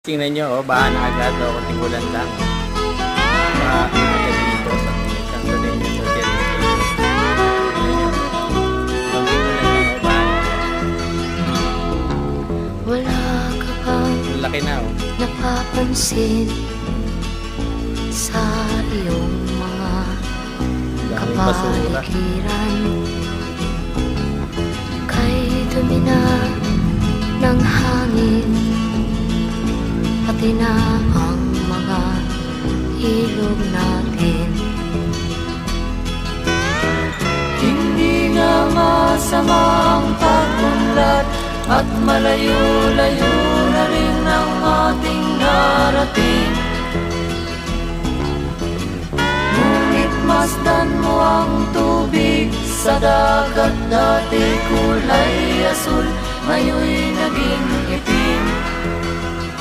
Tingnan nyo, oh, baha na agad o tigulan lang. Baha na agad dito sa isang tuloy nyo sa service. Tingnan nyo. Ang tigulan lang, oh, baha na agad. Wala ka bang Ang laki na, oh. napapansin sa iyong mga Daming basura. kapaligiran? Kay dumi na ng hangin, pati na ang mga ilog natin. Hindi na masama ang pag-unlad at malayo-layo na rin ang ating narating. Ngunit masdan mo ang tubig sa dagat, dati kulay asul, ngayon'y naging itim.